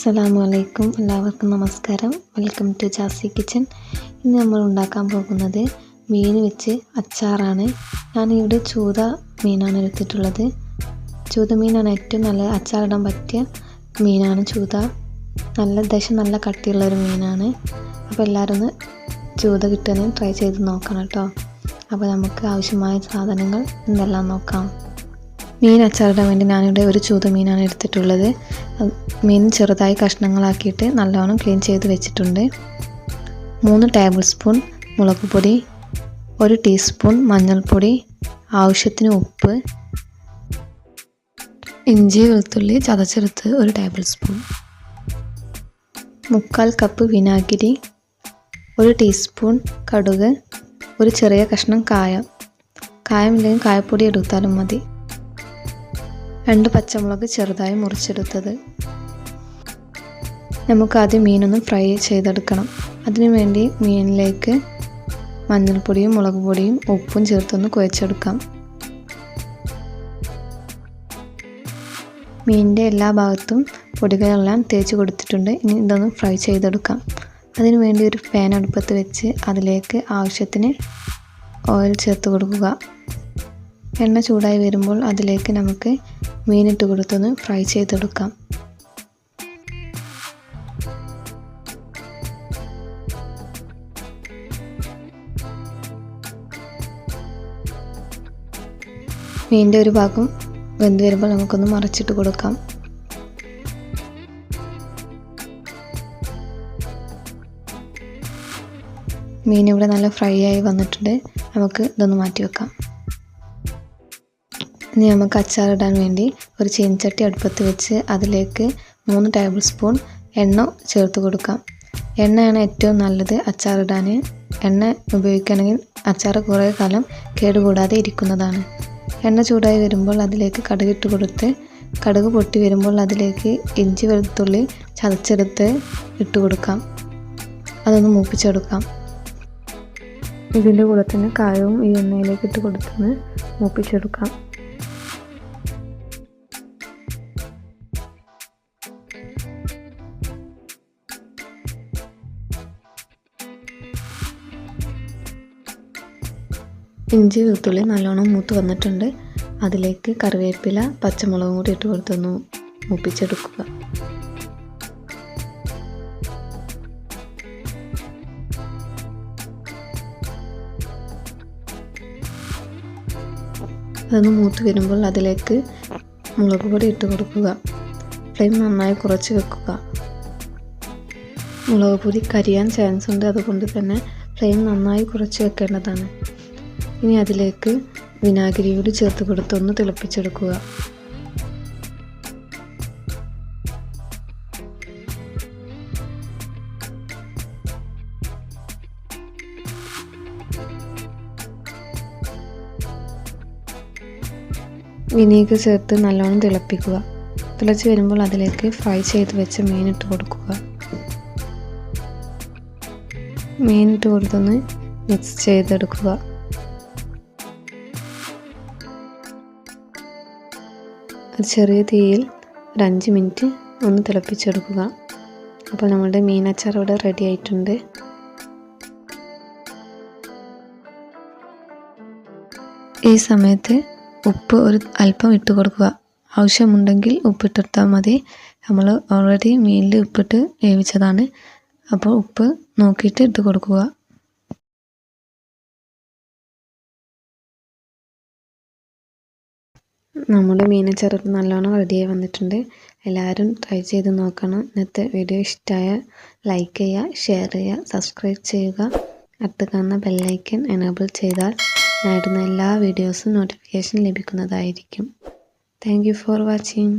അസ്സലാമു എല്ലാവർക്കും നമസ്കാരം. Welcome to Jasi kitchen. ഇന്ന് നമ്മൾ ഉണ്ടാക്കാൻ പോകുന്നത് മീൻ വെച്ച് അച്ചാറാണ്. ഞാനിവിടെ ചൂത മീനാണ് എടുത്തിട്ടുള്ളത്. ചൂത മീനാണ് ഏറ്റവും നല്ല അച്ചാറിടാൻ പറ്റിയ മീനാണ് ചൂത. നല്ല കട്ടിയുള്ളൊരു മീനാണ്. അപ്പോൾ എല്ലാവരും ഒന്ന് ചൂത കിട്ടാൻ ട്രൈ ചെയ്ത് നോക്കണം കേട്ടോ. അപ്പോൾ നമുക്ക് ആവശ്യമായ സാധനങ്ങൾ എന്തെല്ലാം നോക്കാം. മീൻ അച്ചാറിടാൻ വേണ്ടി ഞാനിവിടെ ഒരു ചൂത മീനാണ് എടുത്തിട്ടുള്ളത്. മീൻ ചെറുതായി കഷ്ണങ്ങളാക്കിയിട്ട് നല്ലോണം ക്ലീൻ ചെയ്ത് വെച്ചിട്ടുണ്ട്. 3 ടേബിൾ സ്പൂൺ മുളക് പൊടി, 1 ടീസ്പൂൺ മഞ്ഞൾപ്പൊടി, ആവശ്യത്തിന് ഉപ്പ്, ഇഞ്ചി വെളുത്തുള്ളി ചതച്ചെടുത്ത് 1 ടേബിൾ സ്പൂൺ, 3/4 കപ്പ് വിനാഗിരി, 1 ടീസ്പൂൺ കടുക്, ഒരു ചെറിയ കഷ്ണം കായമില്ലെങ്കിൽ കായപ്പൊടി എടുത്താലും മതി, 2 പച്ചമുളക് ചെറുതായി മുറിച്ചെടുത്തത്. നമുക്ക് ആദ്യം മീനൊന്ന് ഫ്രൈ ചെയ്തെടുക്കണം. അതിനുവേണ്ടി മീനിലേക്ക് മഞ്ഞൾപ്പൊടിയും മുളക് പൊടിയും ഉപ്പും ചേർത്തൊന്ന് കുഴച്ചെടുക്കാം. മീനിൻ്റെ എല്ലാ ഭാഗത്തും പൊടികളെല്ലാം തേച്ച് കൊടുത്തിട്ടുണ്ട്. ഇനി ഇതൊന്ന് ഫ്രൈ ചെയ്തെടുക്കാം. അതിനുവേണ്ടി ഒരു പാൻ അടുപ്പത്ത് വെച്ച് അതിലേക്ക് ആവശ്യത്തിന് ഓയിൽ ചേർത്ത് കൊടുക്കുക. എണ്ണ ചൂടായി വരുമ്പോൾ അതിലേക്ക് നമുക്ക് മീനിട്ട് കൊടുത്തൊന്ന് ഫ്രൈ ചെയ്തെടുക്കാം. മീനിൻ്റെ ഒരു ഭാഗം വെന്ത് വരുമ്പോൾ നമുക്കൊന്ന് മറിച്ചിട്ട് കൊടുക്കാം. മീൻ ഇവിടെ നല്ല ഫ്രൈ ആയി വന്നിട്ടുണ്ട്. നമുക്ക് ഇതൊന്ന് മാറ്റി വെക്കാം. ഇനി നമുക്ക് അച്ചാറിടാൻ വേണ്ടി ഒരു ചീനച്ചട്ടി അടുപ്പത്ത് വെച്ച് അതിലേക്ക് 3 ടേബിൾ സ്പൂൺ എണ്ണ ചേർത്ത് കൊടുക്കാം. എണ്ണയാണ് ഏറ്റവും നല്ലത് അച്ചാറിടാൻ. എണ്ണ ഉപയോഗിക്കുകയാണെങ്കിൽ അച്ചാർ കുറേ കാലം കേടുകൂടാതെ ഇരിക്കുന്നതാണ്. എണ്ണ ചൂടായി വരുമ്പോൾ അതിലേക്ക് കടുകിട്ട് കൊടുത്ത് കടുക് പൊട്ടി വരുമ്പോൾ അതിലേക്ക് ഇഞ്ചി വെളുത്തുള്ളി ചതച്ചെടുത്ത് ഇട്ട് കൊടുക്കാം. അതൊന്ന് മൂപ്പിച്ചെടുക്കാം. ഇതിൻ്റെ കൂടെ തന്നെ കായവും ഈ എണ്ണയിലേക്ക് ഇട്ട് കൊടുത്തൊന്ന് മൂപ്പിച്ചെടുക്കാം. ഇഞ്ചി വെളുത്തുള്ളി നല്ലോണം മൂത്ത് വന്നിട്ടുണ്ട്. അതിലേക്ക് കറിവേപ്പില പച്ചമുളകും കൂടി ഇട്ട് കൊടുത്തൊന്ന് മൂപ്പിച്ചെടുക്കുക. അതൊന്ന് മൂത്ത് വരുമ്പോൾ അതിലേക്ക് മുളക് പൊടി ഇട്ട് കൊടുക്കുക. ഫ്ലെയിം നന്നായി കുറച്ച് വെക്കുക. മുളക് പൊടി കരിയാൻ ചാൻസ് ഉണ്ട്. അതുകൊണ്ട് തന്നെ ഫ്ലെയിം നന്നായി കുറച്ച് വെക്കേണ്ടതാണ്. ഇനി അതിലേക്ക് വിനാഗിരി കൂടി ചേർത്ത് കൊടുത്തൊന്ന് തിളപ്പിച്ചെടുക്കുക. വിനീഗർ ചേർത്ത് നല്ലോണം തിളപ്പിക്കുക. തിളച്ച് വരുമ്പോൾ അതിലേക്ക് ഫ്രൈ ചെയ്ത് വെച്ച മീനിട്ട് കൊടുക്കുക. മീനിട്ട് കൊടുത്തൊന്ന് മിക്സ് ചെയ്തെടുക്കുക. ചെറിയ തീയിൽ ഒരു 5 മിനിറ്റ് ഒന്ന് തിളപ്പിച്ചെടുക്കുക. അപ്പോൾ നമ്മുടെ മീൻ അച്ചാർ ഇവിടെ റെഡി ആയിട്ടുണ്ട്. ഈ സമയത്ത് ഉപ്പ് ഒരു അല്പം ഇട്ട് കൊടുക്കുക. ആവശ്യമുണ്ടെങ്കിൽ ഉപ്പിട്ടെടുത്താൽ മതി. നമ്മൾ ഓൾറെഡി മീനിൽ ഉപ്പിട്ട് വേവിച്ചതാണ്. അപ്പോൾ ഉപ്പ് നോക്കിയിട്ട് ഇട്ട് കൊടുക്കുക. നമ്മുടെ മീനച്ചാർ നല്ലോണം റെഡിയായി വന്നിട്ടുണ്ട്. എല്ലാവരും ട്രൈ ചെയ്ത് നോക്കണം. ഇന്നത്തെ വീഡിയോ ഇഷ്ടമായ ലൈക്ക് ചെയ്യുക, ഷെയർ ചെയ്യുക, സബ്സ്ക്രൈബ് ചെയ്യുക. അടുത്ത് കാണുന്ന ബെല്ലൈക്കൺ എനേബിൾ ചെയ്താൽ ഞാൻ ഇടുന്ന എല്ലാ വീഡിയോസും നോട്ടിഫിക്കേഷൻ ലഭിക്കുന്നതായിരിക്കും. Thank you for watching.